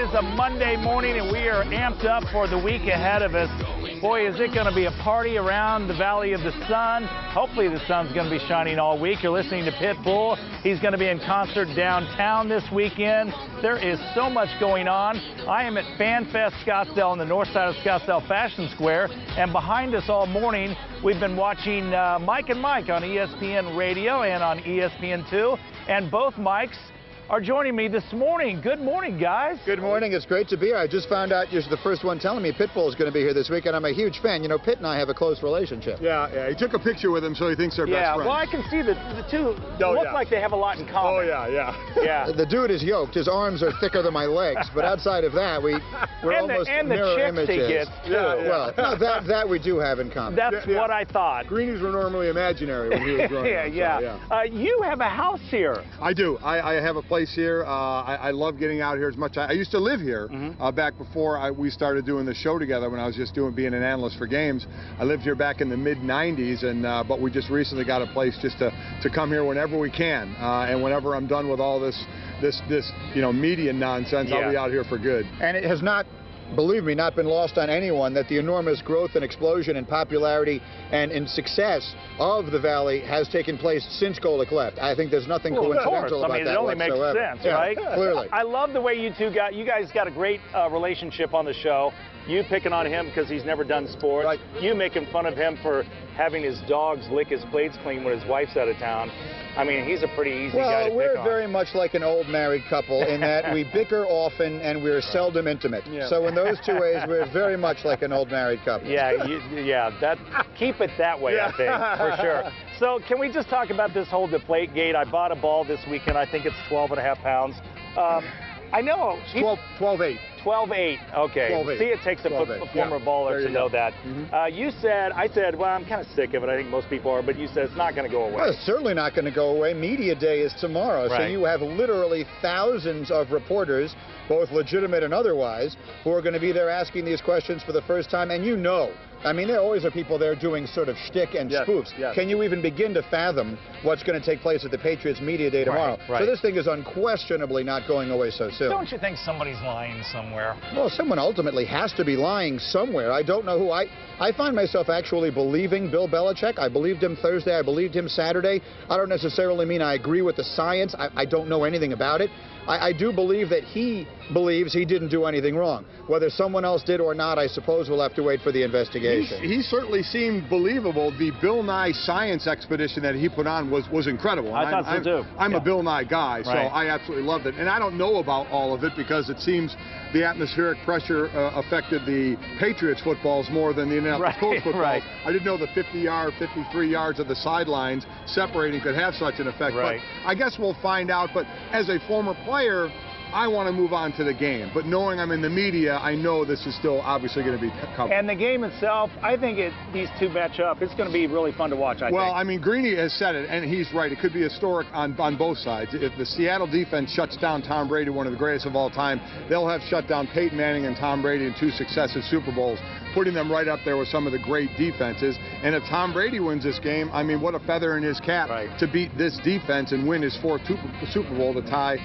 is a Monday morning, and we are amped up for the week ahead of us. Boy, is it going to be a party around the Valley of the Sun. Hopefully the sun's going to be shining all week. You're listening to Pitbull. He's going to be in concert downtown this weekend. There is so much going on. I am at Fan Fest Scottsdale on the north side of Scottsdale Fashion Square, and behind us all morning, we've been watching Mike and Mike on ESPN Radio and on ESPN2, and both Mikes are joining me this morning. Good morning, guys. Good morning. It's great to be here. I just found out you're the first one telling me Pitbull is going to be here this week, and I'm a huge fan. You know, Pitt and I have a close relationship. Yeah. He took a picture with him, so he thinks they're best friends. Yeah, well, I can see the two look like they have a lot in common. Oh, yeah. The dude is yoked. His arms are thicker than my legs, but outside of that, we're almost mirror images. He gets, too. Well, no, that we do have in common. That's what I thought. Greenies were normally imaginary when he was growing up. You have a house here. I do. I have a place here. I love getting out here as much. I used to live here back before we started doing the show together when I was just being an analyst for games. I lived here back in the mid-'90s, and but we just recently got a place just to come here whenever we can. And whenever I'm done with all this media nonsense, I'll be out here for good. And it has not, believe me, not been lost on anyone that the enormous growth and explosion in popularity and in success of the Valley has taken place since Golic left. I think there's nothing coincidental about that whatsoever. It only makes sense, right? Clearly. I love the way you guys got a great relationship on the show. You picking on him because he's never done sports. Right. You making fun of him for having his dogs lick his plates clean when his wife's out of town. I mean, he's a pretty easy guy to pick on. Well, we're very much like an old married couple in that we bicker often and we're seldom intimate. Yeah. So in those two ways, we're very much like an old married couple. Keep it that way, I think, for sure. So can we just talk about this whole deflate gate? I bought a ball this weekend. I think it's 12.5 pounds. I know. 12.8. 12.8. Okay. 12.8. See, it takes a former baller to know that. I said, well, I'm kind of sick of it. I think most people are, but you said it's not going to go away. Well, it's certainly not going to go away. Media Day is tomorrow, so you have literally thousands of reporters, both legitimate and otherwise, who are going to be there asking these questions for the first time, and you know. I mean, there always are people there doing sort of shtick and spoofs. Yes. Can you even begin to fathom what's going to take place at the Patriots Media Day tomorrow? Right. So this thing is unquestionably not going away so soon. Don't you think somebody's lying somewhere? Well, someone ultimately has to be lying somewhere. I don't know who. I find myself actually believing Bill Belichick. I believed him Thursday. I believed him Saturday. I don't necessarily mean I agree with the science. I don't know anything about it. I do believe that he believes he didn't do anything wrong. Whether someone else did or not, I suppose we'll have to wait for the investigation. He certainly seemed believable. The Bill Nye science expedition that he put on was incredible. I thought so too. I'm a Bill Nye guy, so I absolutely loved it. And I don't know about all of it because it seems the atmospheric pressure affected the Patriots footballs more than the Indianapolis Colts footballs. I didn't know the 53 yards of the sidelines separating could have such an effect. But I guess we'll find out. But as a former player, I want to move on to the game, but knowing I'm in the media, I know this is still obviously going to be covered. And the game itself, I think these two match up. It's going to be really fun to watch, I think. Well, I mean, Greeny has said it, and he's right. It could be historic on both sides. If the Seattle defense shuts down Tom Brady, one of the greatest of all time, they'll have shut down Peyton Manning and Tom Brady in 2 successive Super Bowls, putting them right up there with some of the great defenses. And if Tom Brady wins this game, I mean, what a feather in his cap to beat this defense and win his 4th Super Bowl to tie,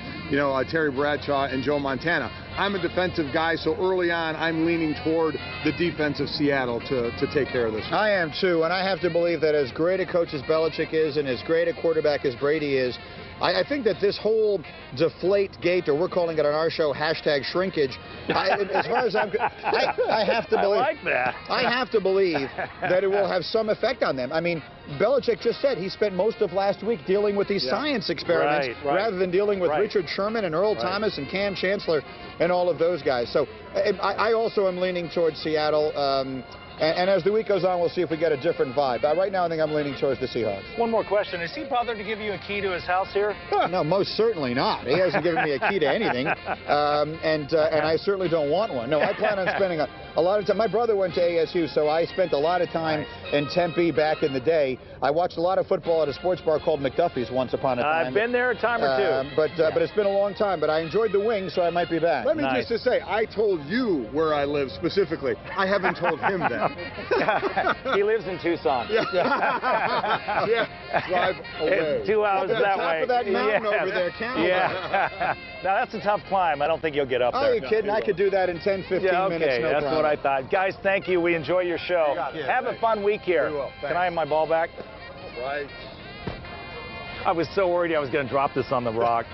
Terry Bradshaw and Joe Montana. I'm a defensive guy, so early on, I'm leaning toward the defense of Seattle to take care of this. I am too, and I have to believe that as great a coach as Belichick is and as great a quarterback as Brady is, I think that this whole deflate gate, or we're calling it on our show, #shrinkage, as far as I'm I have to believe. I like that. I have to believe that it will have some effect on them. I mean, Belichick just said he spent most of last week dealing with these science experiments rather than dealing with Richard Sherman and Earl Thomas and Cam Chancellor and all of those guys. So I also am leaning towards Seattle. And as the week goes on, we'll see if we get a different vibe. Right now, I think I'm leaning towards the Seahawks. One more question. Is he bothered to give you a key to his house here? No, most certainly not. He hasn't given me a key to anything. And I certainly don't want one. No, I plan on spending a lot of time. My brother went to ASU, so I spent a lot of time in Tempe back in the day. I watched a lot of football at a sports bar called McDuffie's once upon a time. I've been there a time or two. But it's been a long time. But I enjoyed the wings, so I might be back. Let me just say, I told you where I live specifically. I haven't told him that. He lives in Tucson. Yeah. Drive away. It's 2 hours that way. Top of that mountain over there, Camelback. Yeah. Now, that's a tough climb. I don't think you'll get up there. Oh, you kidding? I could do that in 10, 15 minutes, no that's problem. what I thought. Guys, thank you. We enjoy your show. Have a fun week here. Can I have my ball back? Right. I was so worried I was going to drop this on the rock.